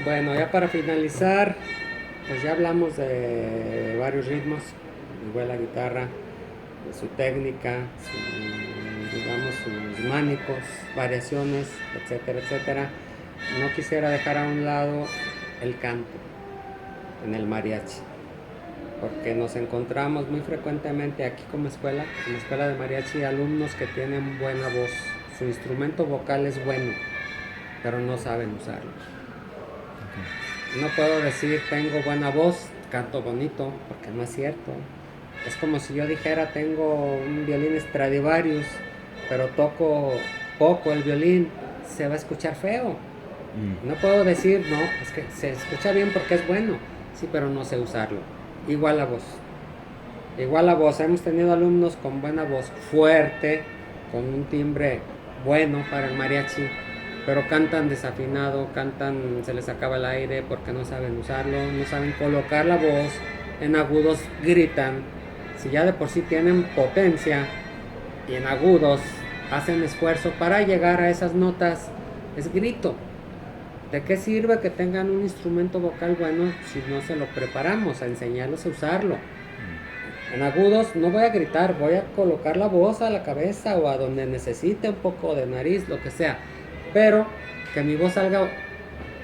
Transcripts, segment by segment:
Bueno, ya para finalizar, pues ya hablamos de varios ritmos, igual la guitarra, de su técnica, digamos sus mánicos, variaciones, etcétera, etcétera. No quisiera dejar a un lado el canto en el mariachi, porque nos encontramos muy frecuentemente aquí como escuela de mariachi, alumnos que tienen buena voz, su instrumento vocal es bueno, pero no saben usarlo. No puedo decir tengo buena voz, canto bonito, porque no es cierto. Es como si yo dijera tengo un violín Stradivarius, pero toco poco el violín, se va a escuchar feo. No puedo decir, no, es que se escucha bien porque es bueno, sí, pero no sé usarlo. Igual la voz. Igual la voz, hemos tenido alumnos con buena voz, fuerte, con un timbre bueno para el mariachi, pero cantan desafinado, cantan, se les acaba el aire porque no saben usarlo, no saben colocar la voz, en agudos gritan, si ya de por sí tienen potencia y en agudos hacen esfuerzo para llegar a esas notas, es grito. ¿De qué sirve que tengan un instrumento vocal bueno si no se lo preparamos a enseñarlos a usarlo? En agudos no voy a gritar, voy a colocar la voz a la cabeza o a donde necesite un poco de nariz, lo que sea. Pero que mi voz salga,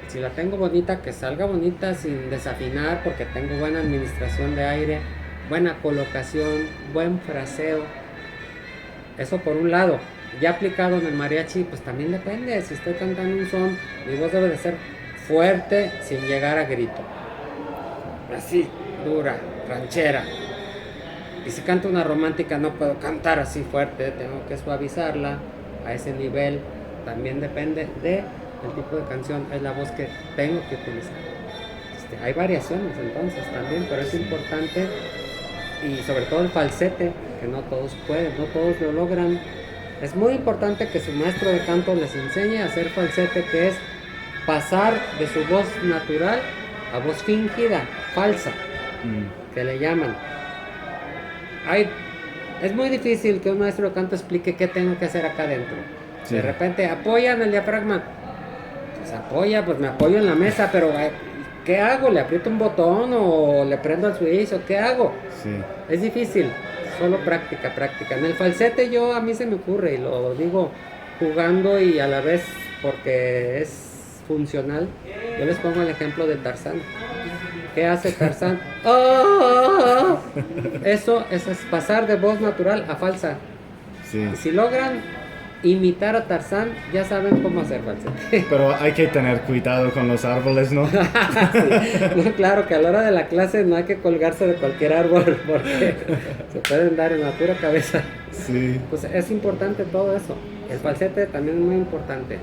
si la tengo bonita, que salga bonita sin desafinar porque tengo buena administración de aire, buena colocación, buen fraseo. Eso por un lado. Ya aplicado en el mariachi, pues también depende. Si estoy cantando un son, mi voz debe de ser fuerte sin llegar a grito. Así, dura, ranchera. Y si canto una romántica no puedo cantar así fuerte, tengo que suavizarla a ese nivel. También depende de el tipo de canción, es la voz que tengo que utilizar. Hay variaciones entonces también, pero es importante y sobre todo el falsete, que no todos pueden, no todos lo logran. Es muy importante que su maestro de canto les enseñe a hacer falsete, que es pasar de su voz natural a voz fingida, falsa, que le llaman. Es muy difícil que un maestro de canto explique qué tengo que hacer acá adentro. Sí. De repente apoyan el diafragma. Pues apoya, pues me apoyo en la mesa, pero ¿qué hago? ¿Le aprieto un botón o le prendo el switch o qué hago? Sí. Es difícil, solo práctica, práctica. En el falsete a mí se me ocurre y lo digo jugando y a la vez porque es funcional. Yo les pongo el ejemplo de Tarzán. ¿Qué hace Tarzán? ¡Oh! Eso es pasar de voz natural a falsa. Sí. Si logran imitar a Tarzán, ya saben cómo hacer falsete. Pero hay que tener cuidado con los árboles, ¿no? Sí. No, claro que a la hora de la clase no hay que colgarse de cualquier árbol porque se pueden dar en la pura cabeza. Sí. Pues es importante todo eso. El falsete también es muy importante.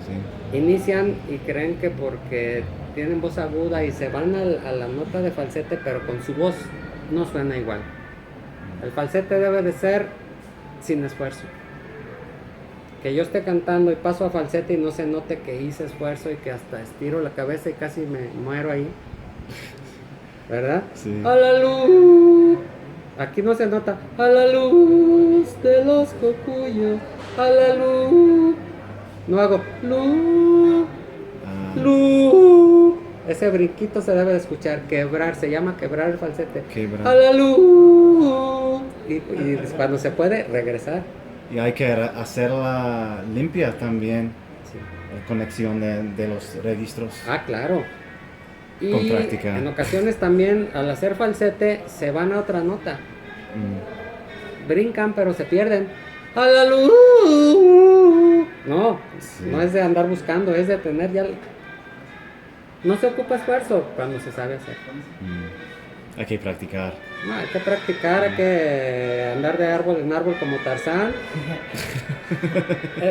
Sí. Inician y creen que porque tienen voz aguda y se van a la nota de falsete, pero con su voz no suena igual. El falsete debe de ser sin esfuerzo. Que yo esté cantando y paso a falsete y no se note que hice esfuerzo y que hasta estiro la cabeza y casi me muero ahí. ¿Verdad? Sí. A la luz. Aquí no se nota. A la luz de los cocuyos. A la luz. No hago luz. Luz. Ese brinquito se debe de escuchar. Quebrar. Se llama quebrar el falsete. Quebrar. A la luz. Y cuando se puede, regresar. Y hay que hacerla limpia también. Sí. La conexión de los registros. Ah, claro. Y con práctica. En ocasiones también al hacer falsete se van a otra nota. Brincan pero se pierden. A la luz. No, sí. No es de andar buscando, es de tener ya. No se ocupa esfuerzo cuando se sabe hacer. Hay que practicar. No, hay que practicar, hay que andar de árbol en árbol como Tarzán.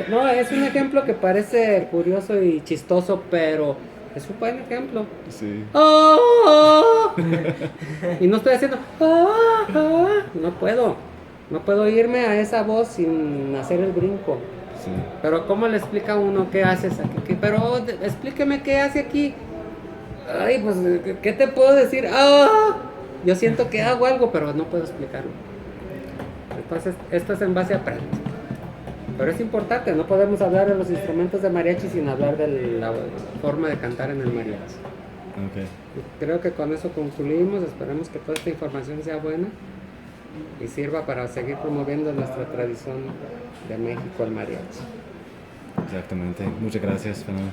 No, es un ejemplo que parece curioso y chistoso, pero es un buen ejemplo. Sí. ¡Oh! Y no estoy haciendo. ¡Oh! No puedo irme a esa voz sin hacer el brinco. Sí. Pero ¿cómo le explica a uno qué haces aquí? Pero explíqueme qué hace aquí. Ay, pues, ¿qué te puedo decir? ¡Ah! Yo siento que hago algo, pero no puedo explicarlo. Entonces, esto es en base a práctica. Pero es importante, no podemos hablar de los instrumentos de mariachi sin hablar de la forma de cantar en el mariachi. Okay. Creo que con eso concluimos, esperemos que toda esta información sea buena y sirva para seguir promoviendo nuestra tradición de México, el mariachi. Exactamente. Muchas gracias, Fernando.